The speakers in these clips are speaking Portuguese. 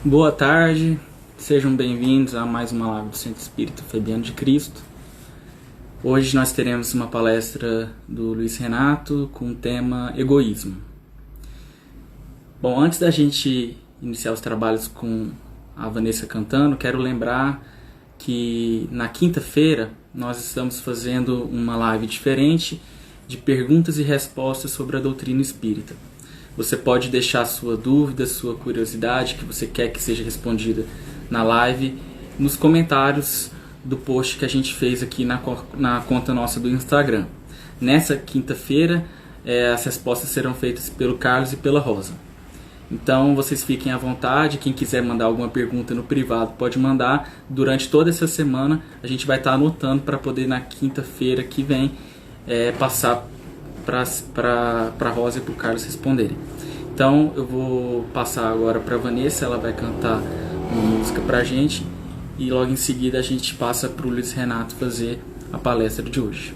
Boa tarde, sejam bem-vindos a mais uma live do Centro Espírita Fabiano de Cristo. Hoje nós teremos uma palestra do Luiz Renato com o tema egoísmo. Bom, antes da gente iniciar os trabalhos com a Vanessa cantando, quero lembrar que na quinta-feira nós estamos fazendo uma live diferente de perguntas e respostas sobre a doutrina espírita. Você pode deixar sua dúvida, sua curiosidade, que você quer que seja respondida na live, nos comentários do post que a gente fez aqui na conta nossa do Instagram. Nessa quinta-feira, as respostas serão feitas pelo Carlos e pela Rosa. Então, vocês fiquem à vontade. Quem quiser mandar alguma pergunta no privado, pode mandar. Durante toda essa semana, a gente vai estar anotando para poder, na quinta-feira que vem, passar para a Rosa e para o Carlos responderem. Então eu vou passar agora para a Vanessa, ela vai cantar uma música para a gente e logo em seguida a gente passa para o Luiz Renato fazer a palestra de hoje.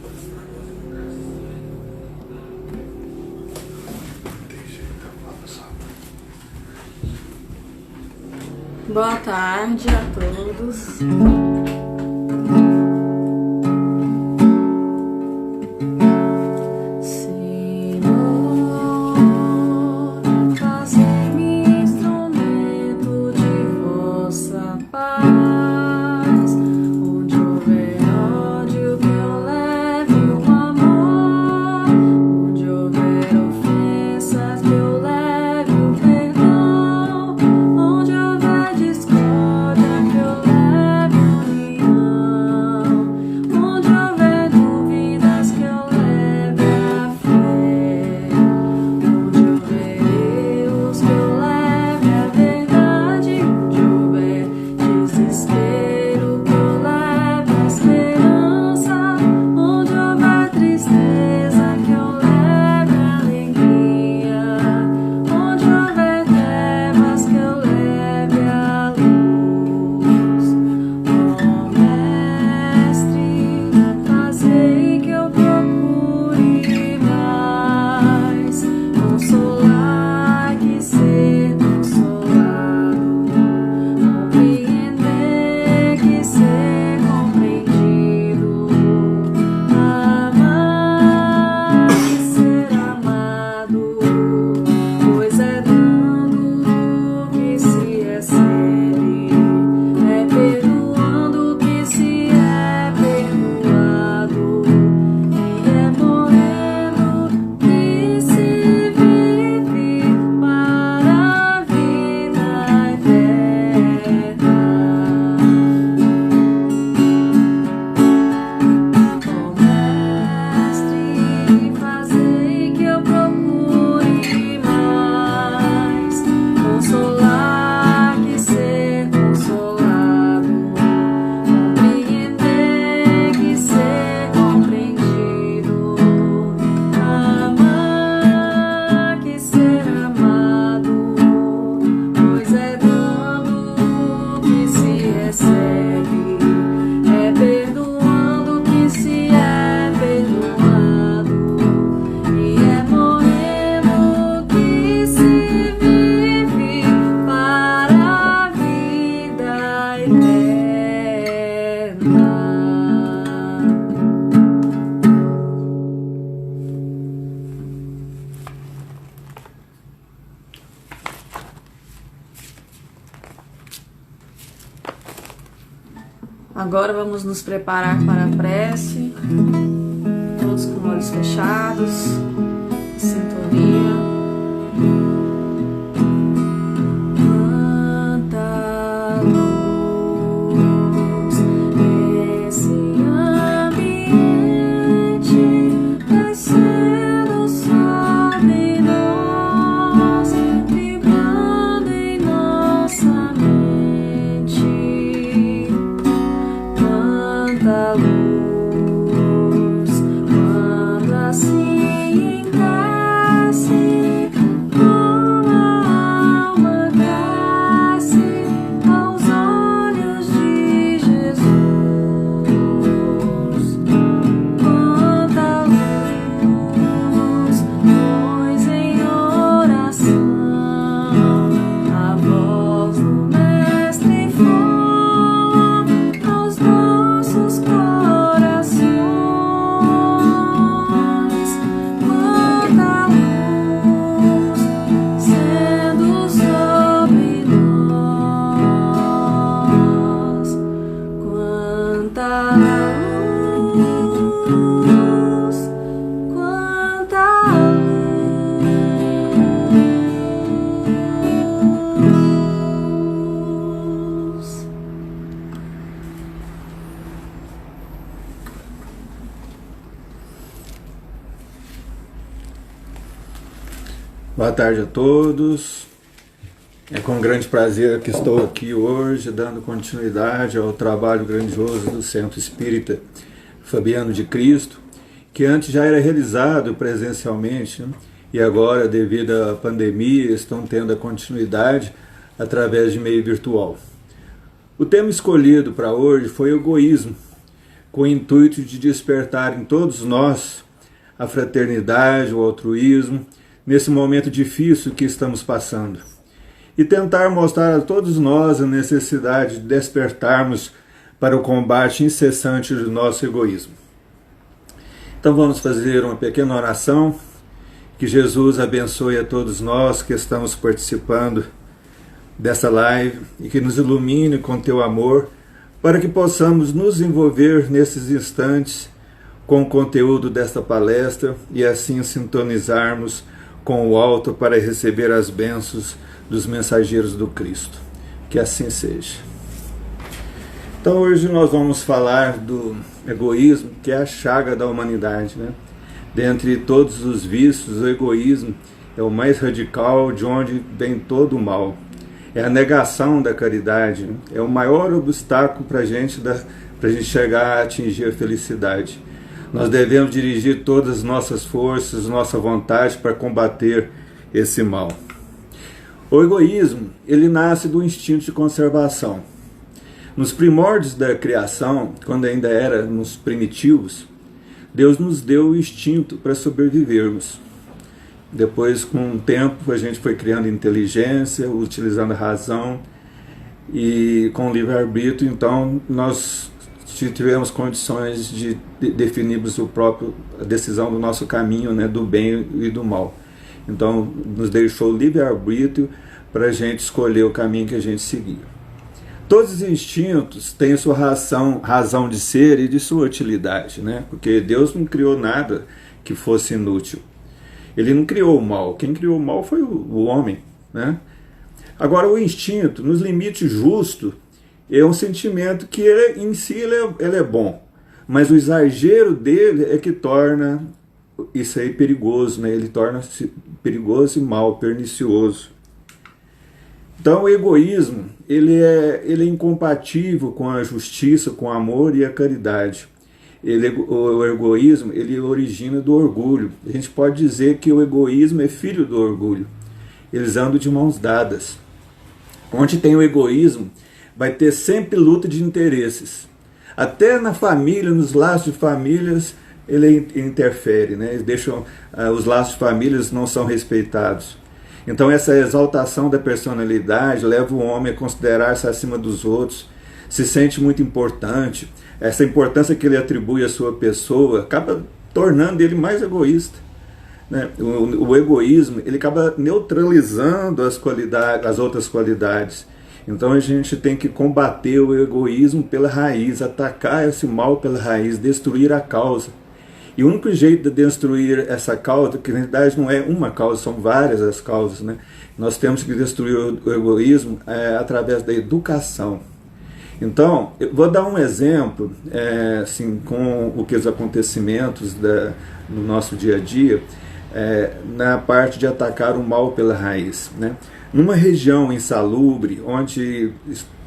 Boa tarde a todos. Agora vamos nos preparar para a prece, todos com olhos fechados, sintonia. Quanta luz esse ambiente descendo sobre nós, vibrando em nossa mente. Quanta luz, quando assim encarce Boa tarde a todos. É com grande prazer que estou aqui hoje, dando continuidade ao trabalho grandioso do Centro Espírita Fabiano de Cristo, que antes já era realizado presencialmente, né? E agora, devido à pandemia, estão tendo a continuidade através de meio virtual. O tema escolhido para hoje foi egoísmo, com o intuito de despertar em todos nós a fraternidade, o altruísmo, nesse momento difícil que estamos passando. E tentar mostrar a todos nós a necessidade de despertarmos para o combate incessante do nosso egoísmo. Então vamos fazer uma pequena oração. Que Jesus abençoe a todos nós que estamos participando dessa live e que nos ilumine com teu amor, para que possamos nos envolver nesses instantes com o conteúdo desta palestra e assim sintonizarmos com o alto para receber as bênçãos dos mensageiros do Cristo. Que assim seja. Então hoje nós vamos falar do egoísmo, que é a chaga da humanidade, né? Dentre todos os vícios, o egoísmo é o mais radical, de onde vem todo o mal. É a negação da caridade, né? É o maior obstáculo para a gente chegar a atingir a felicidade. Nós devemos dirigir todas as nossas forças, nossa vontade para combater esse mal. O egoísmo, ele nasce do instinto de conservação. Nos primórdios da criação, quando ainda éramos primitivos, Deus nos deu o instinto para sobrevivermos. Depois, com o tempo, a gente foi criando inteligência, utilizando a razão, e com o livre-arbítrio, então, nós tivemos condições de definirmos a decisão do nosso caminho, né, do bem e do mal. Então, nos deixou livre-arbítrio para a gente escolher o caminho que a gente seguia. Todos os instintos têm sua razão de ser e de sua utilidade, né? Porque Deus não criou nada que fosse inútil. Ele não criou o mal. Quem criou o mal foi o homem, né? Agora, o instinto, nos limites justos, é um sentimento que em si ele é bom, mas o exagero dele é que torna isso aí perigoso, né? Ele torna-se perigoso e mal, pernicioso. Então o egoísmo, ele é incompatível com a justiça, com o amor e a caridade. O egoísmo, ele origina do orgulho. A gente pode dizer que o egoísmo é filho do orgulho. Eles andam de mãos dadas. Onde tem o egoísmo, vai ter sempre luta de interesses. Até na família, nos laços de famílias, ele interfere, né? Eles deixam, os laços de famílias não são respeitados. Então essa exaltação da personalidade leva o homem a considerar-se acima dos outros, se sente muito importante. Essa importância que ele atribui à sua pessoa acaba tornando ele mais egoísta, né? O egoísmo, ele acaba neutralizando as outras qualidades. Então a gente tem que combater o egoísmo pela raiz, atacar esse mal pela raiz, destruir a causa. E o único jeito de destruir essa causa, que na verdade não é uma causa, são várias as causas, né? Nós temos que destruir o egoísmo através da educação. Então, eu vou dar um exemplo, assim, com os acontecimentos do nosso dia a dia, na parte de atacar o mal pela raiz, né? Numa região insalubre, onde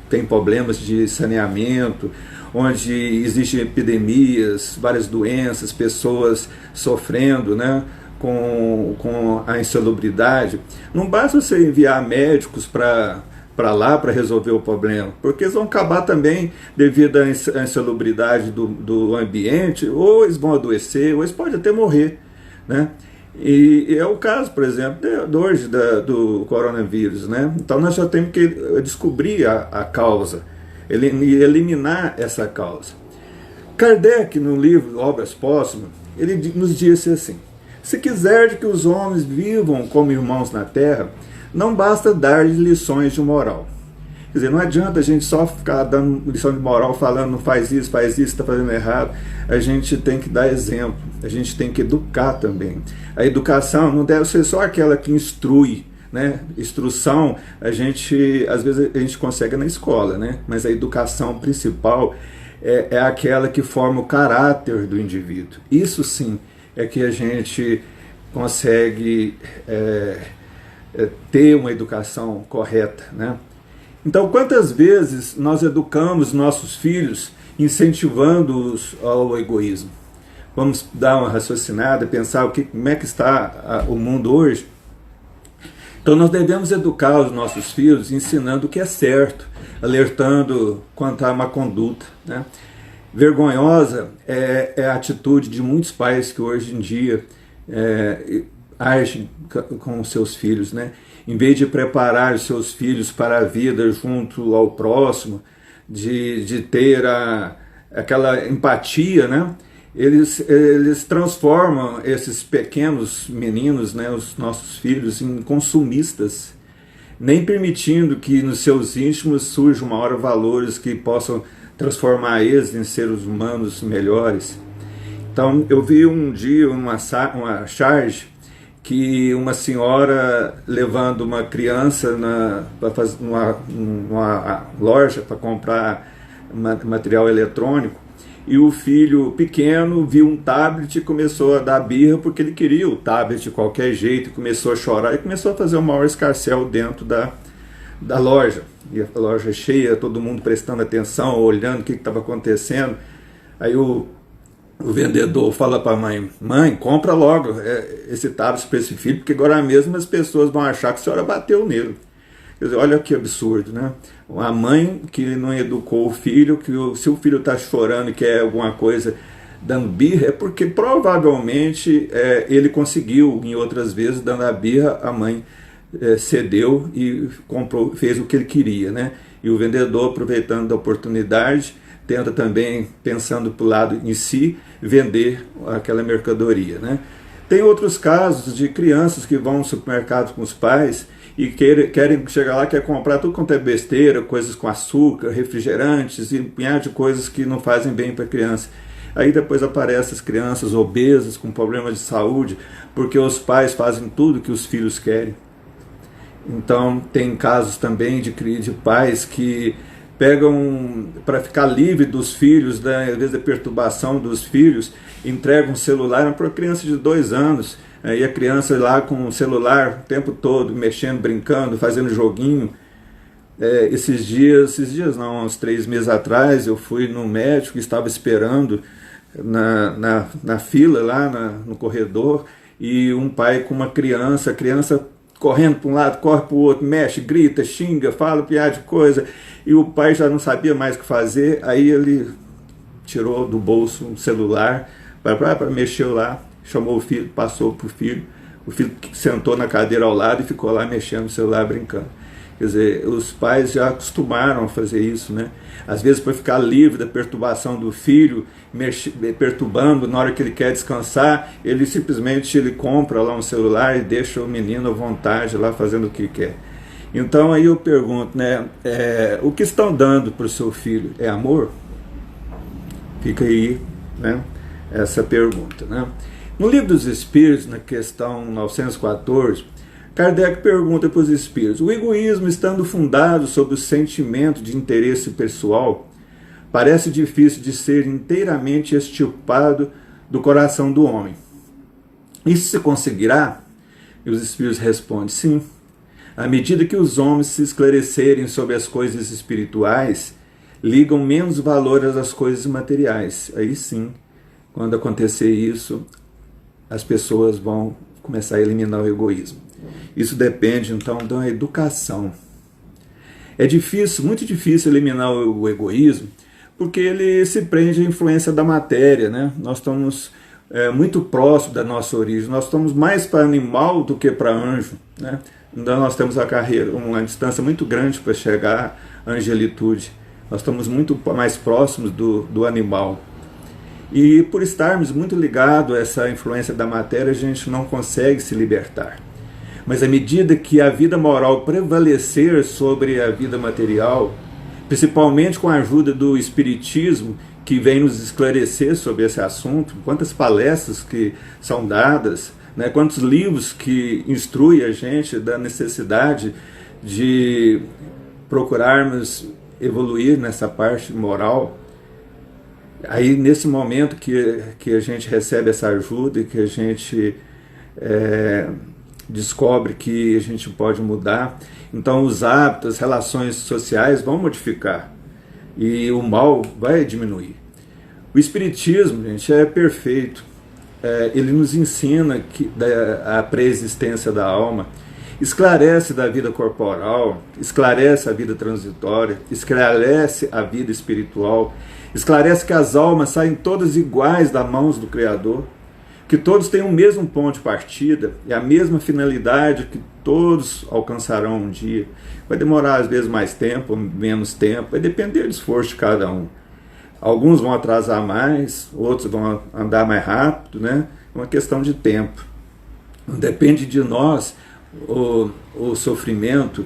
tem problemas de saneamento, onde existem epidemias, várias doenças, pessoas sofrendo, né, com a insalubridade, não basta você enviar médicos para lá para resolver o problema, porque eles vão acabar também devido à insalubridade do ambiente, ou eles vão adoecer, ou eles podem até morrer, né? E é o caso, por exemplo, hoje do coronavírus, né? Então nós já temos que descobrir a causa, eliminar essa causa. Kardec, no livro Obras Póstumas, ele nos disse assim: se quiser que os homens vivam como irmãos na terra, não basta dar-lhes lições de moral. Quer dizer, não adianta a gente só ficar dando lição de moral, falando não faz isso, está fazendo errado. A gente tem que dar exemplo, a gente tem que educar também. A educação não deve ser só aquela que instrui, né? Instrução, às vezes a gente consegue na escola, né? Mas a educação principal é aquela que forma o caráter do indivíduo. Isso sim é que a gente consegue ter uma educação correta, né? Então, quantas vezes nós educamos nossos filhos incentivando-os ao egoísmo? Vamos dar uma raciocinada, pensar como é que está o mundo hoje? Então nós devemos educar os nossos filhos ensinando o que é certo, alertando quanto à má conduta, né? Vergonhosa é a atitude de muitos pais que hoje em dia agem com os seus filhos, né? Em vez de preparar os seus filhos para a vida junto ao próximo, de ter aquela empatia, né? Eles transformam esses pequenos meninos, né, os nossos filhos, em consumistas, nem permitindo que nos seus íntimos surjam uma hora valores que possam transformar eles em seres humanos melhores. Então, eu vi um dia uma charge que uma senhora levando uma criança numa loja para comprar material eletrônico, e o filho pequeno viu um tablet e começou a dar birra porque ele queria o tablet de qualquer jeito, começou a chorar e começou a fazer o maior escarcéu dentro da loja. E a loja cheia, todo mundo prestando atenção, olhando o que estava acontecendo. Aí o vendedor fala para a mãe: mãe, compra logo esse tablet para esse filho, porque agora mesmo as pessoas vão achar que a senhora bateu nele. Quer dizer, olha que absurdo, né? A mãe que não educou o filho, se o filho está chorando e quer alguma coisa dando birra, é porque provavelmente ele conseguiu, em outras vezes, dando a birra, a mãe cedeu e comprou, fez o que ele queria, né? E o vendedor, aproveitando da oportunidade, tenta também, pensando para o lado em si, vender aquela mercadoria, né? Tem outros casos de crianças que vão no supermercado com os pais e querem chegar lá, quer comprar tudo quanto é besteira, coisas com açúcar, refrigerantes e um punhado de coisas que não fazem bem para a criança. Aí depois aparecem as crianças obesas, com problemas de saúde, porque os pais fazem tudo que os filhos querem. Então tem casos também de pais que pegam, para ficar livre dos filhos, né, às vezes da perturbação dos filhos, entregam um celular para uma criança de 2 anos, e a criança lá com o celular o tempo todo, mexendo, brincando, fazendo joguinho. Esses dias não, uns 3 meses atrás, eu fui no médico, estava esperando na fila lá no corredor, e um pai com uma criança, a criança correndo para um lado, corre para o outro, mexe, grita, xinga, fala piada de coisa, e o pai já não sabia mais o que fazer. Aí ele tirou do bolso um celular, mexeu lá, chamou o filho, passou para o filho sentou na cadeira ao lado e ficou lá mexendo no celular, brincando. Quer dizer, os pais já acostumaram a fazer isso, né? Às vezes, para ficar livre da perturbação do filho, perturbando na hora que ele quer descansar, ele simplesmente compra lá um celular e deixa o menino à vontade lá fazendo o que quer. Então aí eu pergunto, né? O que estão dando para o seu filho é amor? Fica aí, né, essa pergunta, né? No Livro dos Espíritos, na questão 914, Kardec pergunta para os espíritos: o egoísmo, estando fundado sobre o sentimento de interesse pessoal, parece difícil de ser inteiramente extirpado do coração do homem. Isso se conseguirá? E os espíritos respondem: sim. À medida que os homens se esclarecerem sobre as coisas espirituais, ligam menos valor às coisas materiais. Aí sim, quando acontecer isso, as pessoas vão começar a eliminar o egoísmo. Isso depende, então, da educação. É difícil, muito difícil eliminar o egoísmo, porque ele se prende à influência da matéria, né? Nós estamos muito próximos da nossa origem, nós estamos mais para animal do que para anjo, né? Então nós temos uma distância muito grande para chegar à angelitude. Nós estamos muito mais próximos do animal. E por estarmos muito ligados a essa influência da matéria, a gente não consegue se libertar. Mas à medida que a vida moral prevalecer sobre a vida material, principalmente com a ajuda do Espiritismo, que vem nos esclarecer sobre esse assunto, quantas palestras que são dadas, né, quantos livros que instruem a gente da necessidade de procurarmos evoluir nessa parte moral. Aí, nesse momento que a gente recebe essa ajuda e que a gente descobre que a gente pode mudar, então os hábitos, as relações sociais vão modificar e o mal vai diminuir. O Espiritismo, gente, é perfeito. Ele nos ensina a pré-existência da alma, esclarece da vida corporal, esclarece a vida transitória, esclarece a vida espiritual, esclarece que as almas saem todas iguais das mãos do Criador, que todos têm o mesmo ponto de partida e a mesma finalidade que todos alcançarão um dia. Vai demorar às vezes mais tempo, menos tempo, vai depender do esforço de cada um. Alguns vão atrasar mais, outros vão andar mais rápido, né? É uma questão de tempo. Depende de nós o sofrimento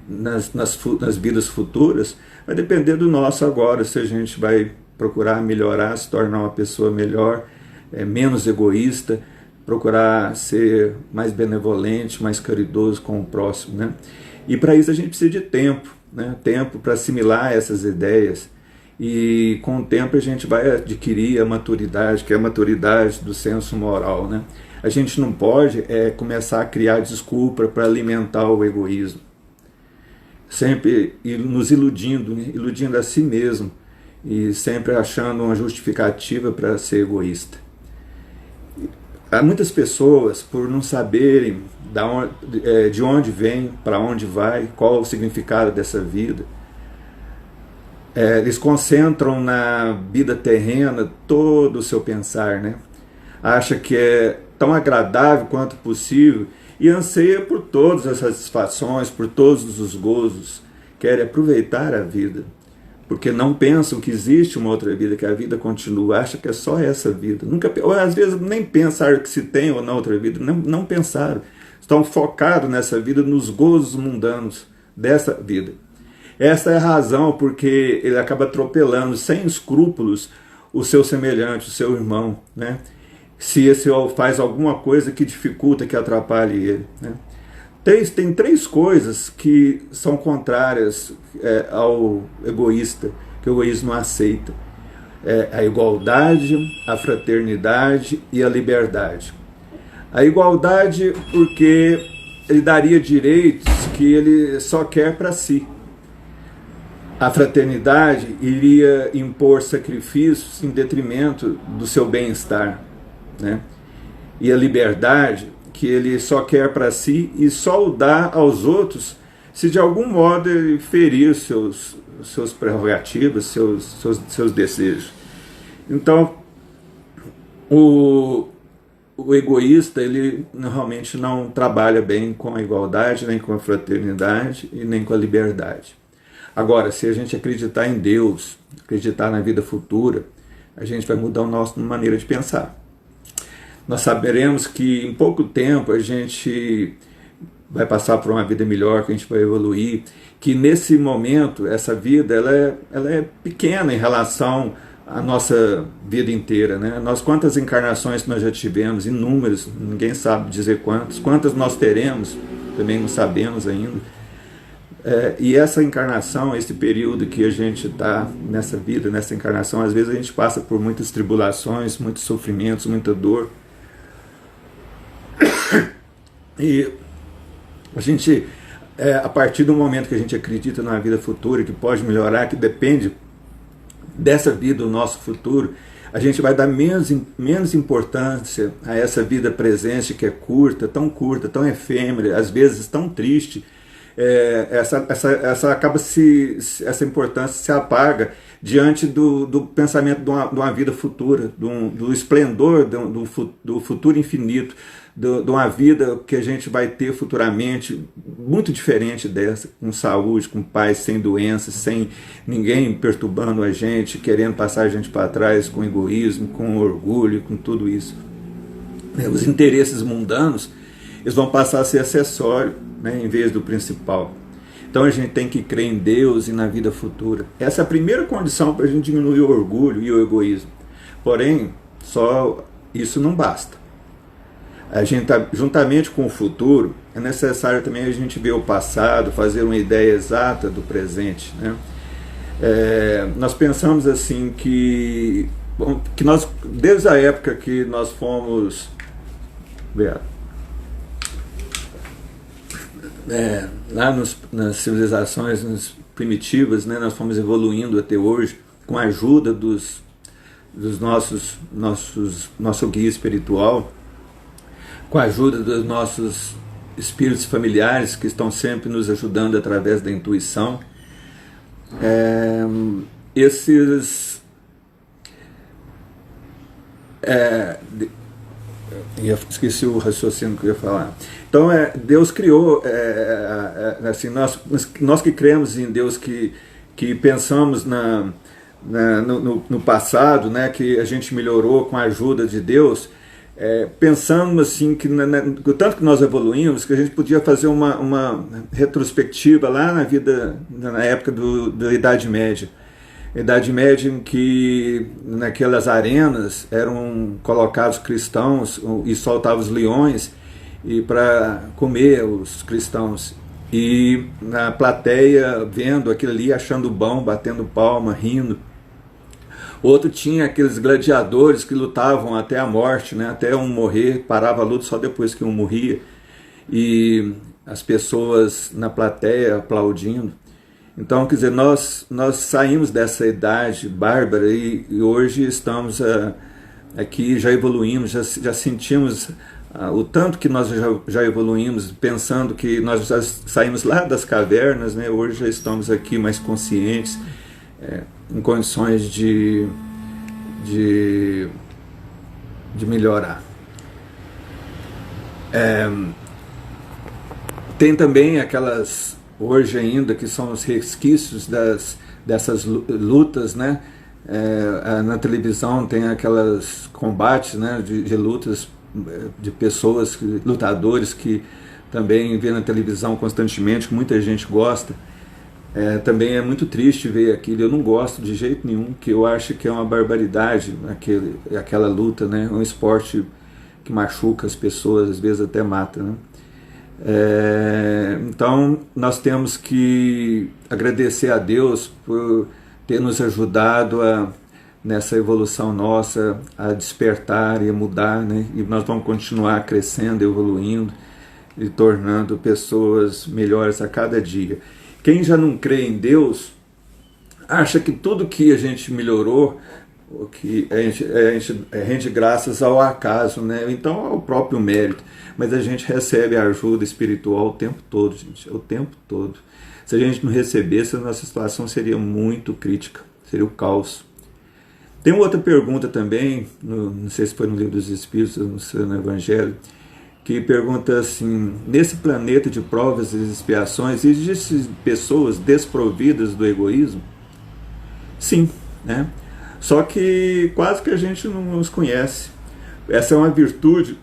nas vidas futuras, vai depender do nosso agora, se a gente vai procurar melhorar, se tornar uma pessoa melhor, menos egoísta, procurar ser mais benevolente, mais caridoso com o próximo, né? E para isso a gente precisa de tempo, né? Tempo para assimilar essas ideias. E com o tempo a gente vai adquirir a maturidade, que é a maturidade do senso moral, né? A gente não pode começar a criar desculpa para alimentar o egoísmo. Sempre nos iludindo, né? Iludindo a si mesmo e sempre achando uma justificativa para ser egoísta. Há muitas pessoas, por não saberem de onde vem, para onde vai, qual o significado dessa vida, eles concentram na vida terrena todo o seu pensar, né? Acha que é tão agradável quanto possível e anseia por todas as satisfações, por todos os gozos, querem aproveitar a vida, porque não pensam que existe uma outra vida, que a vida continua, acha que é só essa vida. Ou às vezes nem pensaram que se tem ou não outra vida, não pensaram. Estão focados nessa vida, nos gozos mundanos dessa vida. Essa é a razão porque ele acaba atropelando sem escrúpulos o seu semelhante, o seu irmão, né? Se esse faz alguma coisa que dificulta, que atrapalhe ele, né? Tem três coisas que são contrárias ao egoísta, que o egoísmo não aceita. A igualdade, a fraternidade e a liberdade. A igualdade porque ele daria direitos que ele só quer para si. A fraternidade iria impor sacrifícios em detrimento do seu bem-estar, né? E a liberdade, que ele só quer para si e só o dá aos outros se de algum modo ele ferir seus prerrogativas, seus desejos. Então, o egoísta, ele realmente não trabalha bem com a igualdade, nem com a fraternidade e nem com a liberdade. Agora, se a gente acreditar em Deus, acreditar na vida futura, a gente vai mudar a nossa maneira de pensar. Nós saberemos que em pouco tempo a gente vai passar por uma vida melhor, que a gente vai evoluir, que nesse momento essa vida ela é pequena em relação à nossa vida inteira, né? Quantas encarnações nós já tivemos, inúmeras, ninguém sabe dizer quantas nós teremos, também não sabemos ainda. E essa encarnação, esse período que a gente está nessa vida, nessa encarnação, às vezes a gente passa por muitas tribulações, muitos sofrimentos, muita dor. E a gente, a partir do momento que a gente acredita na vida futura, que pode melhorar, que depende dessa vida, o nosso futuro, a gente vai dar menos importância a essa vida presente que é curta, tão efêmera, às vezes tão triste. Essa importância se apaga diante do pensamento de uma vida futura, do esplendor do futuro infinito, de uma vida que a gente vai ter futuramente, muito diferente dessa, com saúde, com paz, sem doenças, sem ninguém perturbando a gente, querendo passar a gente para trás, com egoísmo, com orgulho, com tudo isso. Os interesses mundanos, eles vão passar a ser acessório, né, em vez do principal. Então a gente tem que crer em Deus e na vida futura. Essa é a primeira condição para a gente diminuir o orgulho e o egoísmo. Porém, só isso não basta. A gente juntamente com o futuro, é necessário também a gente ver o passado, fazer uma ideia exata do presente, né? Nós pensamos assim que nós, desde a época que nós fomos lá nas civilizações primitivas, né, nós fomos evoluindo até hoje com a ajuda dos nosso guia espiritual, com a ajuda dos nossos espíritos familiares que estão sempre nos ajudando através da intuição. Esqueci o raciocínio que eu ia falar. Então, Deus criou, assim, nós que cremos em Deus, que pensamos no passado, né, que a gente melhorou com a ajuda de Deus, pensando assim, que tanto que nós evoluímos, que a gente podia fazer uma retrospectiva lá na época da Idade Média. Idade Média, em que naquelas arenas eram colocados cristãos e soltavam os leões para comer os cristãos. E na plateia, vendo aquilo ali, achando bom, batendo palma, rindo. Outro tinha aqueles gladiadores que lutavam até a morte, né? Até um morrer, parava a luta só depois que um morria. E as pessoas na plateia aplaudindo. Então, quer dizer, nós saímos dessa idade bárbara e hoje estamos aqui, já evoluímos, já sentimos o tanto que nós já evoluímos, pensando que nós já saímos lá das cavernas, né? Hoje já estamos aqui mais conscientes, em condições de melhorar. Tem também aquelas, hoje ainda, que são os resquícios dessas lutas, né? Na televisão tem aquelas combates, né, de lutas de pessoas, lutadores que também vê na televisão constantemente, que muita gente gosta. Também é muito triste ver aquilo. Eu não gosto de jeito nenhum, que eu acho que é uma barbaridade aquela luta, né? É um esporte que machuca as pessoas, às vezes até mata, né? Então nós temos que agradecer a Deus por ter nos ajudado nessa evolução nossa, a despertar e a mudar, né? E nós vamos continuar crescendo, evoluindo e tornando pessoas melhores a cada dia. Quem já não crê em Deus acha que tudo que a gente melhorou, que a gente rende graças ao acaso, né? Então ao próprio mérito. Mas a gente recebe a ajuda espiritual o tempo todo, gente, o tempo todo. Se a gente não recebesse, a nossa situação seria muito crítica, seria o caos. Tem uma outra pergunta também, não sei se foi no Livro dos Espíritos, não sei, no Evangelho, que pergunta assim: nesse planeta de provas e expiações, existem pessoas desprovidas do egoísmo? Sim, né? Só que quase que a gente não os conhece. Essa é uma virtude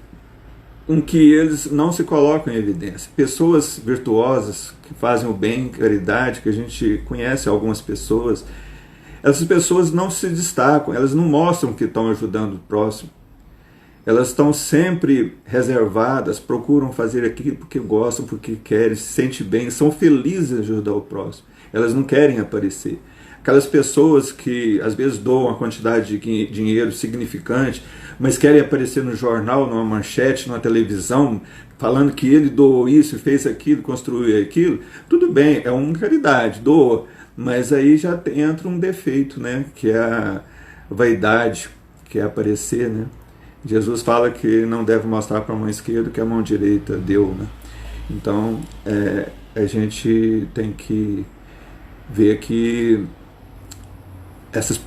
em que eles não se colocam em evidência. Pessoas virtuosas que fazem o bem, caridade, que a gente conhece algumas pessoas, essas pessoas não se destacam, elas não mostram que estão ajudando o próximo. Elas estão sempre reservadas, procuram fazer aquilo porque gostam, porque querem, se sentem bem, são felizes em ajudar o próximo. Elas não querem aparecer. Aquelas pessoas que às vezes doam uma quantidade de dinheiro significante, mas querem aparecer no jornal, numa manchete, numa televisão, falando que ele doou isso, fez aquilo, construiu aquilo, tudo bem, é uma caridade, doa, mas aí já entra um defeito, né? Que é a vaidade, que é aparecer, né? Jesus fala que não deve mostrar para a mão esquerda que a mão direita deu, né? Então a gente tem que ver que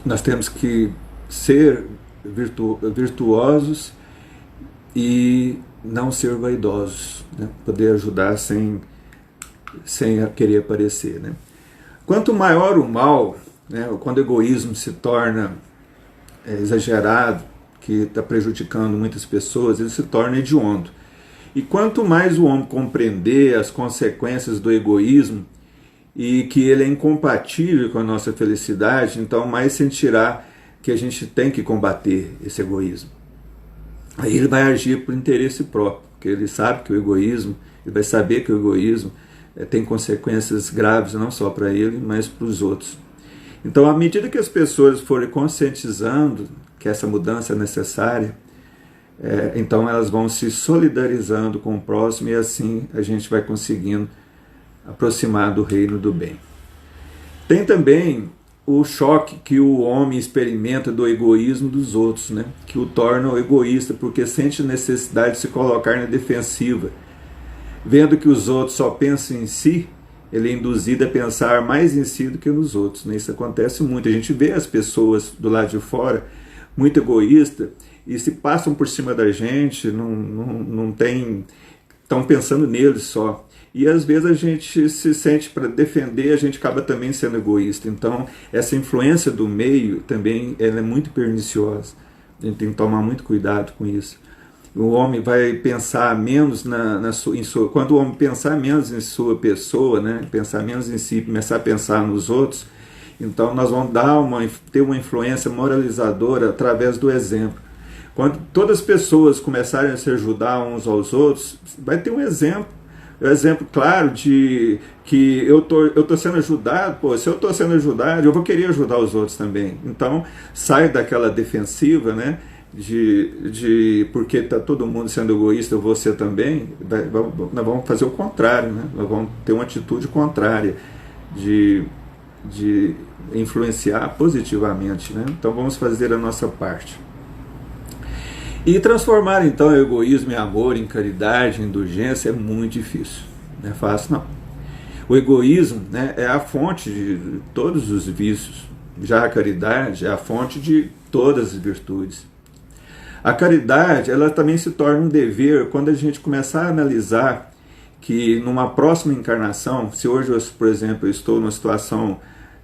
nós temos que ser virtuosos e não ser vaidosos, né? Poder ajudar sem querer aparecer, né? Quanto maior o mal, né, quando o egoísmo se torna exagerado, que está prejudicando muitas pessoas, ele se torna hediondo. E quanto mais o homem compreender as consequências do egoísmo e que ele é incompatível com a nossa felicidade, então mais sentirá que a gente tem que combater esse egoísmo. Aí ele vai agir por interesse próprio, porque ele sabe que o egoísmo, ele vai saber que o egoísmo tem consequências graves não só para ele, mas para os outros. Então, à medida que as pessoas forem conscientizando que essa mudança é necessária, então elas vão se solidarizando com o próximo e assim a gente vai conseguindo aproximar do reino do bem. Tem também o choque que o homem experimenta do egoísmo dos outros, né? Que o torna egoísta, porque sente necessidade de se colocar na defensiva. Vendo que os outros só pensam em si, ele é induzido a pensar mais em si do que nos outros, né? Isso acontece muito. A gente vê as pessoas do lado de fora muito egoístas e se passam por cima da gente, não tem, estão pensando neles só. E às vezes a gente se sente para defender, a gente acaba também sendo egoísta. Então essa influência do meio também ela é muito perniciosa. A gente tem que tomar muito cuidado com isso. O homem vai pensar menos quando o homem pensar menos em sua pessoa, né, pensar menos em si, começar a pensar nos outros, então nós vamos ter uma influência moralizadora através do exemplo. Quando todas as pessoas começarem a se ajudar uns aos outros, vai ter um exemplo claro de que eu tô sendo ajudado. Pô, se eu estou sendo ajudado, eu vou querer ajudar os outros também. Então sai daquela defensiva, né? Porque está todo mundo sendo egoísta, você também. Nós vamos fazer o contrário, né? Nós vamos ter uma atitude contrária de influenciar positivamente, né? Então vamos fazer a nossa parte. E transformar então o egoísmo em amor, em caridade, em indulgência é muito difícil. Não é fácil, não. O egoísmo, né, é a fonte de todos os vícios. Já a caridade é a fonte de todas as virtudes. A caridade, ela também se torna um dever quando a gente começar a analisar que numa próxima encarnação, se hoje, por exemplo, eu estou numa situação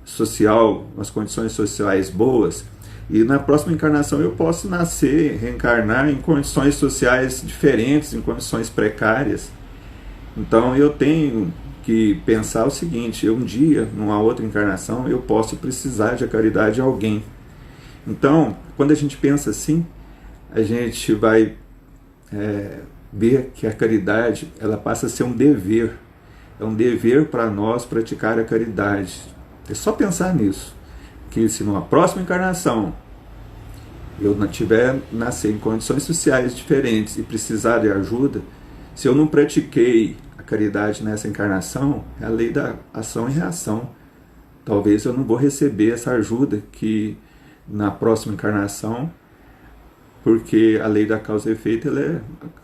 social, umas condições sociais boas, e na próxima encarnação eu posso nascer, reencarnar em condições sociais diferentes, em condições precárias. Então eu tenho que pensar o seguinte: um dia, numa outra encarnação, eu posso precisar de a caridade de alguém. Então, quando a gente pensa assim, a gente vai ver que a caridade ela passa a ser um dever. É um dever para nós praticar a caridade. É só pensar nisso. Que se numa próxima encarnação eu nascer em condições sociais diferentes e precisar de ajuda, se eu não pratiquei a caridade nessa encarnação, é a lei da ação e reação. Talvez eu não vou receber essa ajuda que na próxima encarnação, porque a lei da causa e efeito,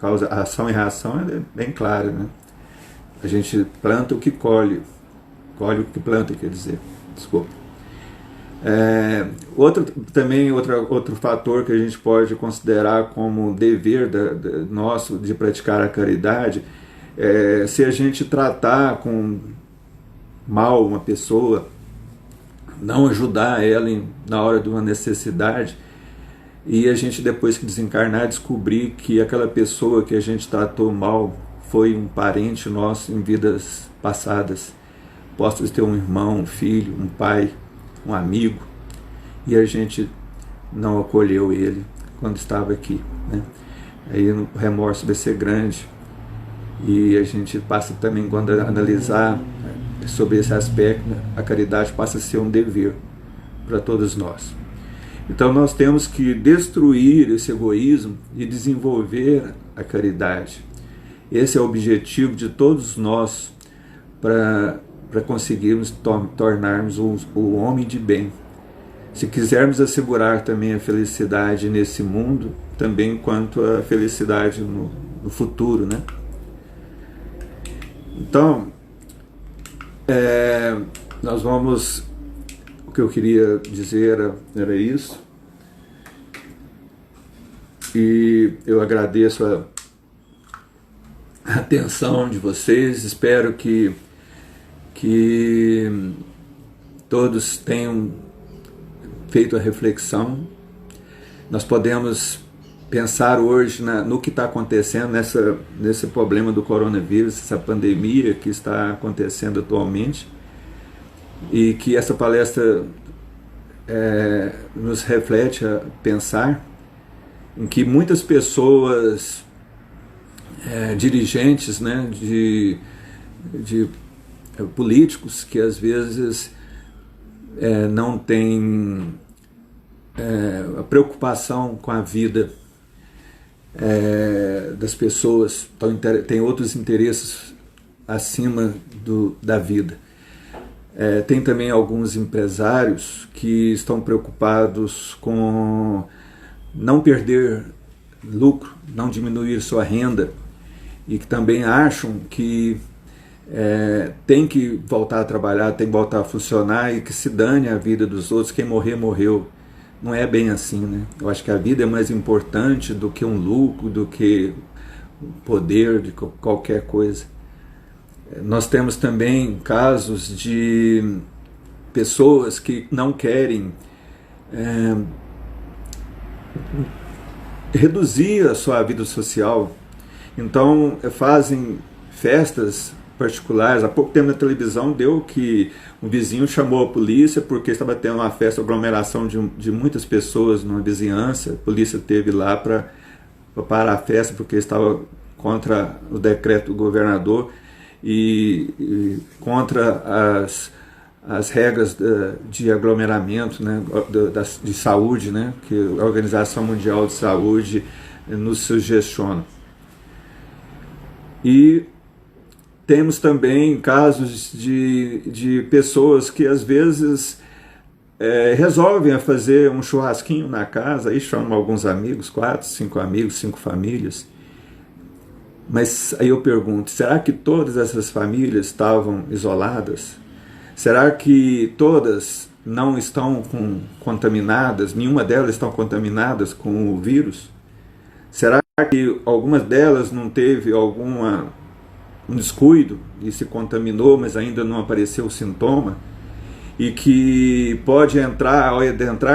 a ação e reação ela é bem clara, né? A gente planta o que colhe o que planta, quer dizer. Desculpa. Outro fator que a gente pode considerar como dever nosso de praticar a caridade é se a gente tratar com mal uma pessoa, não ajudar ela na hora de uma necessidade, e a gente depois que desencarnar descobrir que aquela pessoa que a gente tratou mal foi um parente nosso em vidas passadas. Posso ter um irmão, um filho, um pai, um amigo, e a gente não acolheu ele quando estava aqui, né? Aí o remorso vai ser grande, e a gente passa também, quando analisar sobre esse aspecto, né, a caridade passa a ser um dever para todos nós. Então nós temos que destruir esse egoísmo e desenvolver a caridade. Esse é o objetivo de todos nós para conseguirmos tornarmos o homem de bem. Se quisermos assegurar também a felicidade nesse mundo, também quanto a felicidade no futuro, né? Então, o que eu queria dizer era isso. E eu agradeço a atenção de vocês, espero que todos tenham feito a reflexão. Nós podemos pensar hoje no que está acontecendo nesse problema do coronavírus, essa pandemia que está acontecendo atualmente, e que essa palestra nos reflete a pensar em que muitas pessoas, dirigentes, né, de políticos, que às vezes não têm a preocupação com a vida das pessoas, têm outros interesses acima da vida. Tem também alguns empresários que estão preocupados com não perder lucro, não diminuir sua renda, e que também acham que tem que voltar a trabalhar, tem que voltar a funcionar e que se dane a vida dos outros, quem morrer, morreu. Não é bem assim, né? Eu acho que a vida é mais importante do que um lucro, do que o poder, de qualquer coisa. Nós temos também casos de pessoas que não querem reduzir a sua vida social, então fazem festas particulares. Há pouco tempo na televisão deu que um vizinho chamou a polícia porque estava tendo uma festa, aglomeração de muitas pessoas numa vizinhança. A polícia esteve lá para parar a festa porque estava contra o decreto do governador e contra as regras de aglomeramento, né, de saúde, né, que a Organização Mundial de Saúde nos sugestiona. E temos também casos de pessoas que às vezes resolvem fazer um churrasquinho na casa, aí chamam alguns amigos, 4, 5 amigos, 5 famílias. Mas aí eu pergunto, será que todas essas famílias estavam isoladas? Será que todas não estão contaminadas, nenhuma delas estão contaminadas com o vírus? Será que algumas delas não teve um descuido e se contaminou, mas ainda não apareceu o sintoma? E que pode entrar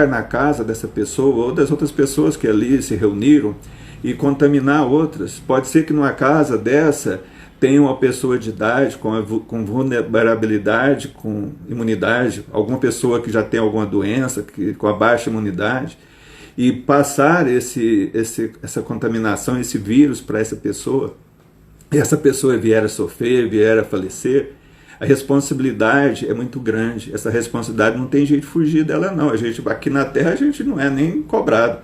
na casa dessa pessoa ou das outras pessoas que ali se reuniram e contaminar outras. Pode ser que numa casa dessa tenha uma pessoa de idade com vulnerabilidade, com imunidade, alguma pessoa que já tem alguma doença, com a baixa imunidade, e passar essa contaminação, esse vírus para essa pessoa, e essa pessoa vier a sofrer, vier a falecer, a responsabilidade é muito grande. Essa responsabilidade não tem jeito de fugir dela, não. Aqui na Terra a gente não é nem cobrado,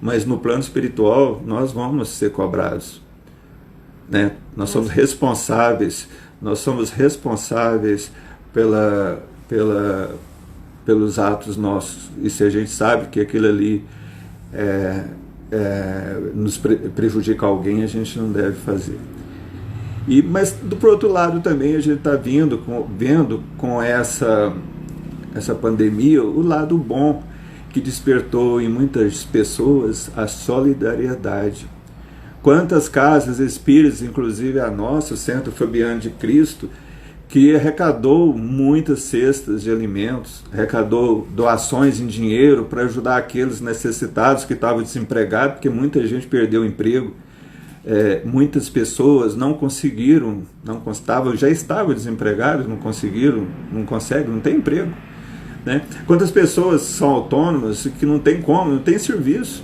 mas no plano espiritual nós vamos ser cobrados, né? Nós somos responsáveis pelos atos nossos, e se a gente sabe que aquilo ali nos prejudica alguém, a gente não deve fazer. Mas por outro lado também a gente está vendo com essa pandemia o lado bom, que despertou em muitas pessoas a solidariedade. Quantas casas espíritas, inclusive a nossa, o Centro Fabiano de Cristo, que arrecadou muitas cestas de alimentos, arrecadou doações em dinheiro para ajudar aqueles necessitados que estavam desempregados, porque muita gente perdeu o emprego. Muitas pessoas já estavam desempregadas, não conseguem, não tem emprego, né? Quantas pessoas são autônomas que não tem serviço?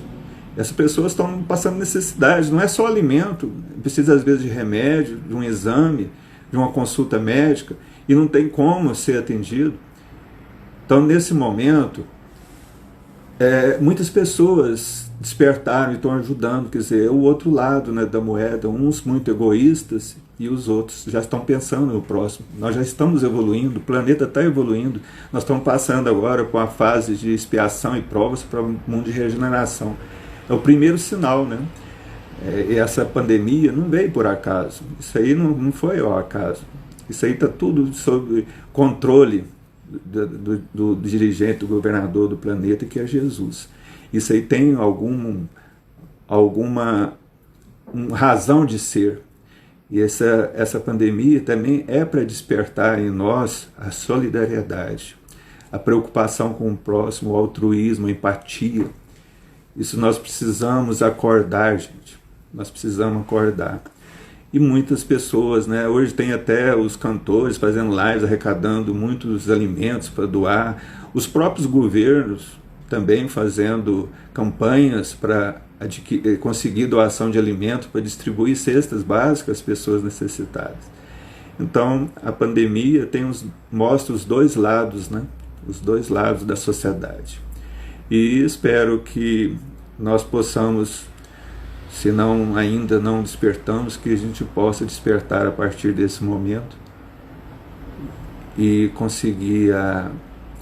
Essas pessoas estão passando necessidade, não é só alimento, precisa às vezes de remédio, de um exame, de uma consulta médica, e não tem como ser atendido. Então, nesse momento, muitas pessoas despertaram e estão ajudando, quer dizer, o outro lado, né, da moeda, uns muito egoístas e os outros já estão pensando no próximo. Nós já estamos evoluindo, o planeta está evoluindo, nós estamos passando agora por uma fase de expiação e provas para um mundo de regeneração. É o primeiro sinal, né? E essa pandemia não veio por acaso, isso aí não foi ao acaso, isso aí está tudo sob controle do dirigente, do governador do planeta, que é Jesus. Isso aí tem alguma razão de ser. E essa pandemia também é para despertar em nós a solidariedade, a preocupação com o próximo, o altruísmo, a empatia. Isso nós precisamos acordar, gente. Nós precisamos acordar. E muitas pessoas, né? Hoje tem até os cantores fazendo lives, arrecadando muitos alimentos para doar. Os próprios governos também fazendo campanhas para conseguir doação de alimentos, para distribuir cestas básicas às pessoas necessitadas. Então, a pandemia mostra os dois lados, né? Os dois lados da sociedade. E espero que nós possamos se não, ainda não despertamos, que a gente possa despertar a partir desse momento e conseguir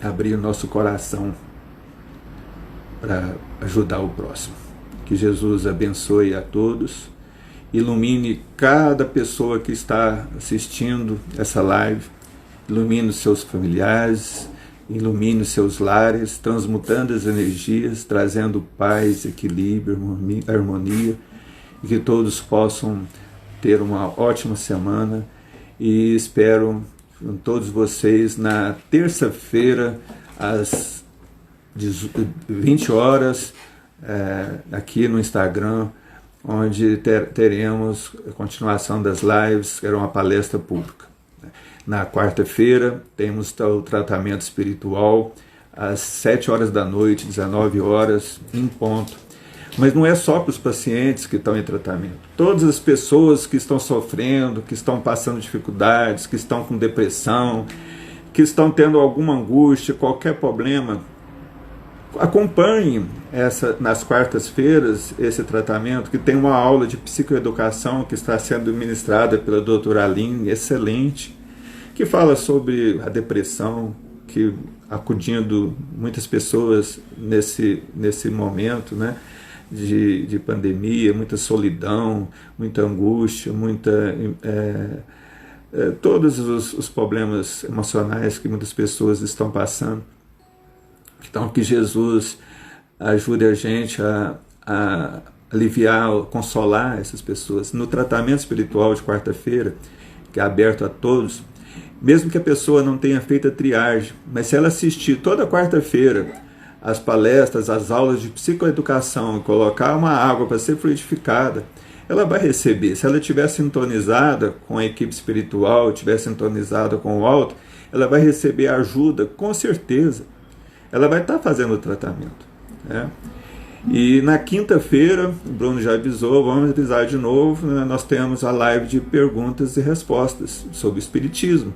abrir o nosso coração para ajudar o próximo. Que Jesus abençoe a todos, ilumine cada pessoa que está assistindo essa live, ilumine os seus familiares, ilumine os seus lares, transmutando as energias, trazendo paz, equilíbrio, harmonia, e que todos possam ter uma ótima semana. E espero com todos vocês na terça-feira, às 20 horas, aqui no Instagram, onde teremos a continuação das lives, que era uma palestra pública. Na quarta-feira, temos o tratamento espiritual, às 7 horas da noite, 19 horas, em ponto. Mas não é só para os pacientes que estão em tratamento. Todas as pessoas que estão sofrendo, que estão passando dificuldades, que estão com depressão, que estão tendo alguma angústia, qualquer problema, acompanhe nas quartas-feiras esse tratamento, que tem uma aula de psicoeducação que está sendo ministrada pela doutora Aline, excelente, que fala sobre a depressão, que acudindo muitas pessoas nesse momento, né, de pandemia, muita solidão, muita angústia, todos os problemas emocionais que muitas pessoas estão passando. Então, que Jesus ajude a gente a aliviar, consolar essas pessoas. No tratamento espiritual de quarta-feira, que é aberto a todos, mesmo que a pessoa não tenha feito a triagem, mas se ela assistir toda quarta-feira as palestras, as aulas de psicoeducação e colocar uma água para ser fluidificada, ela vai receber. Se ela estiver sintonizada com a equipe espiritual, estiver sintonizada com o alto, ela vai receber ajuda, com certeza. Ela vai estar fazendo o tratamento, né? E na quinta-feira, o Bruno já avisou, vamos avisar de novo, né? Nós temos a live de perguntas e respostas sobre o Espiritismo.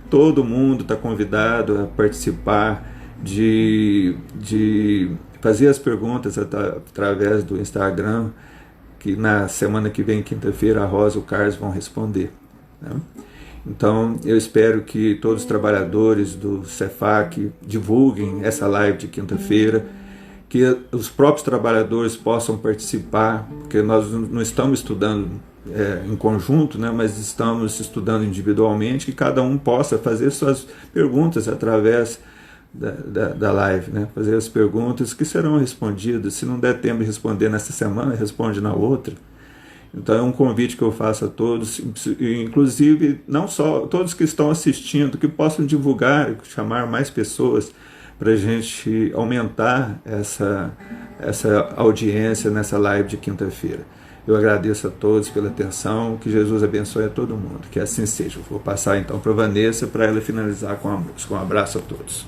Todo mundo está convidado a participar, de fazer as perguntas através do Instagram, que na semana que vem, quinta-feira, a Rosa e o Carlos vão responder, né? Então, eu espero que todos os trabalhadores do Cefac divulguem essa live de quinta-feira, que os próprios trabalhadores possam participar, porque nós não estamos estudando em conjunto, né, mas estamos estudando individualmente, que cada um possa fazer suas perguntas através da live, né? Fazer as perguntas que serão respondidas. Se não der tempo de responder nessa semana, responde na outra. Então é um convite que eu faço a todos, inclusive não só todos que estão assistindo, que possam divulgar, chamar mais pessoas para a gente aumentar essa audiência nessa live de quinta-feira. Eu agradeço a todos pela atenção, que Jesus abençoe a todo mundo, que assim seja. Eu vou passar então para a Vanessa, para ela finalizar com um abraço a todos.